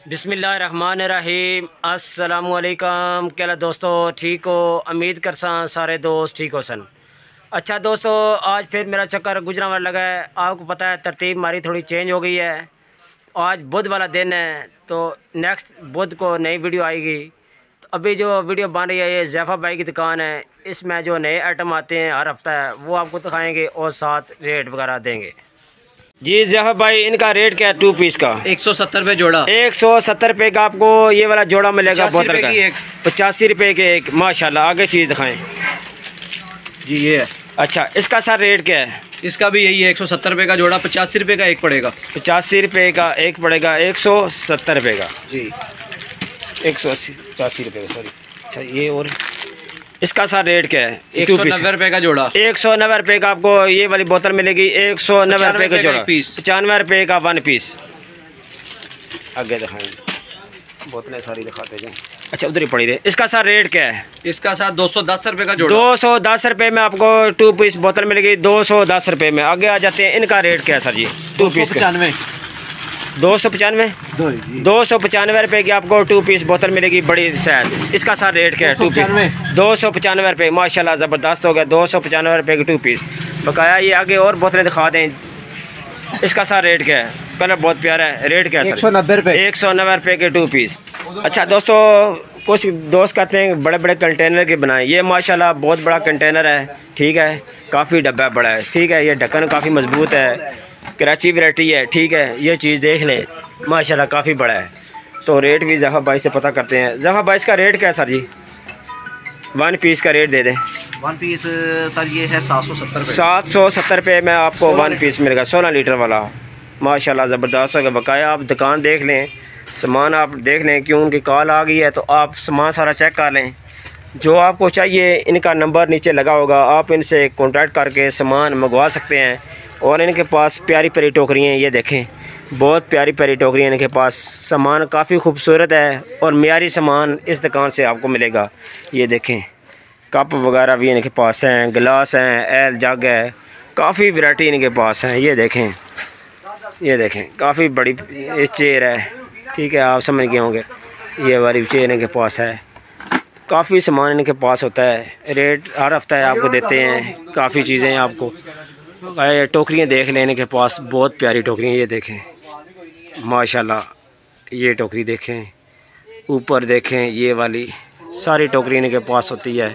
बिस्मिल्लाहिर्रहमानिर्रहीम। अस्सलामुअलैकुम। क्या दोस्तों ठीक हो? उम्मीद कर सारे दोस्त ठीक हो सन। अच्छा दोस्तों, आज फिर मेरा चक्कर गुजरांवाला लगा है। आपको पता है तरतीब हमारी थोड़ी चेंज हो गई है। आज बुध वाला दिन है, तो नेक्स्ट बुध को नई वीडियो आएगी। तो अभी जो वीडियो बन रही है ये ज़ैफ़ा भाई की दुकान है। इसमें जो नए आइटम आते हैं हर हफ्ता है वो आपको दिखाएँगे और साथ रेट वगैरह देंगे। जी ज़ैफ़ा भाई, इनका रेट क्या है? 2 पीस का 170 रुपये जोड़ा। 170 रुपये का आपको ये वाला जोड़ा मिलेगा बोतल का। 85 रुपये के एक। माशाल्लाह, आगे चीज़ दिखाएं जी। ये है। अच्छा, इसका सर रेट क्या है? इसका भी यही है 170 रुपये का जोड़ा। 85 रुपये का एक पड़ेगा। 85 रुपये का एक पड़ेगा। 170 रुपये का जी। 180 85 रुपये का, सॉरी। अच्छा, ये और इसका सर रेट क्या है? 190 रुपये का जोड़ा। 190 रुपये का आपको ये वाली बोतल मिलेगी। 190 रुपये का जोड़ा। 95 रुपये का 1 पीस। आगे दिखाएंगे, बोतलें सारी दिखाते जाएं। अच्छा, उधर ही पड़ी रहे। इसका सर रेट क्या है? इसका सर 210 रुपये का जोड़ा। 210 रुपये में आपको 2 पीस बोतल मिलेगी। 210 रुपये में। आगे आ जाते हैं, इनका रेट क्या है सर जी? 2 पीस का 295 295 रुपये की आपको 2 पीस बोतल मिलेगी, बड़ी शायद। इसका सर रेट क्या है? 295 रुपये। माशाल्लाह ज़बरदस्त हो गया। 295 रुपये की 2 पीस बकाया। ये आगे और बोतलें दिखा दें। इसका सर रेट क्या है? कलर बहुत प्यारा है। रेट क्या है? 190 रुपये। 190 रुपये के 2 पीस। अच्छा दोस्तों, कुछ दोस्त कहते हैं बड़े बड़े कंटेनर के बनाएं। ये माशाल्लाह बहुत बड़ा कंटेनर है, ठीक है। काफ़ी डब्बा बड़ा है, ठीक है। ये ढक्कन काफ़ी मजबूत है, कराची वैरायटी है, ठीक है। ये चीज़ देख लें, माशाल्लाह काफ़ी बड़ा है। तो रेट भी ज़ैफ़ा भाई से पता करते हैं। ज़ैफ़ा भाई का रेट क्या है सर जी? 1 पीस का रेट दे दें। 1 पीस सर ये है 770 रुपये। 770 रुपये में आपको 1 पीस मिलेगा, 16 लीटर वाला। माशाल्लाह ज़बरदस्त होगा। बकाया आप दुकान देख लें, सामान आप देख लें। क्यों उनकी कॉल आ गई है तो आप सामान सारा चेक कर लें। जो आपको चाहिए इनका नंबर नीचे लगा होगा, आप इनसे कांटेक्ट करके सामान मंगवा सकते हैं। और इनके पास प्यारी प्यारी टोकरियाँ हैं, ये देखें, बहुत प्यारी प्यारी टोकरियाँ इनके पास। सामान काफ़ी खूबसूरत है और मियारी सामान इस दुकान से आपको मिलेगा। ये देखें, कप वगैरह भी इनके पास हैं, गिलास हैं, एल जग है, काफ़ी वैरायटी इनके पास है। ये देखें, ये देखें, काफ़ी बड़ी चेयर है, ठीक है। आप समझ गए होंगे, ये वाली चेयर इनके पास है। काफ़ी सामान इनके पास होता है। रेट हर हफ्ता है आपको देते हैं। काफ़ी चीज़ें आपको टोकरियाँ देख लें इनके पास, बहुत प्यारी टोकरियाँ। ये देखें माशाल्लाह, ये टोकरी देखें, ऊपर देखें, ये वाली सारी टोकरी इनके पास होती है।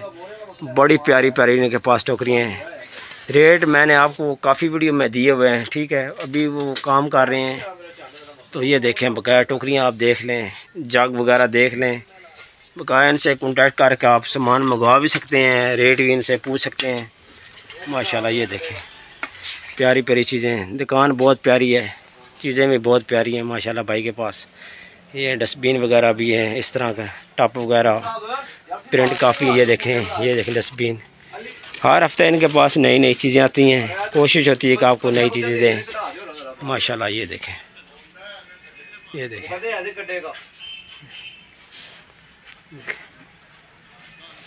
बड़ी प्यारी प्यारी इनके पास टोकरियाँ हैं। रेट मैंने आपको काफ़ी वीडियो में दिए हुए हैं, ठीक है। अभी वो काम कर रहे हैं, तो ये देखें बकाया टोकरियाँ आप देख लें, जग वगैरह देख लें। बकाया इनसे कॉन्टैक्ट करके आप सामान मंगवा भी सकते हैं, रेट भी इनसे पूछ सकते हैं। माशाल्लाह, ये देखें प्यारी प्यारी चीज़ें। दुकान बहुत प्यारी है, चीज़ें भी बहुत प्यारी हैं माशाल्लाह भाई के पास। ये डस्टबिन वगैरह भी हैं, इस तरह का टप वगैरह, प्रिंट काफ़ी। ये देखें डस्टबिन। हर हफ्ते इनके पास नई नई चीज़ें आती हैं, कोशिश होती है कि आपको नई चीज़ें दें। माशाल्लाह, ये देखें, ये देखें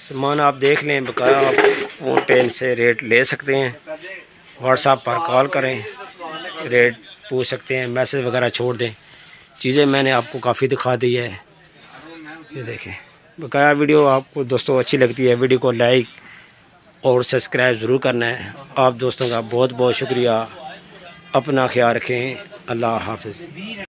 सामान आप देख लें। बकाया आप फ़ोन पे इनसे रेट ले सकते हैं, व्हाट्सएप पर कॉल करें, रेट पूछ सकते हैं, मैसेज वगैरह छोड़ दें। चीज़ें मैंने आपको काफ़ी दिखा दी है। ये देखें बकाया वीडियो आपको दोस्तों अच्छी लगती है, वीडियो को लाइक और सब्सक्राइब ज़रूर करना है। आप दोस्तों का बहुत बहुत शुक्रिया। अपना ख्याल रखें। अल्लाह हाफ़िज़।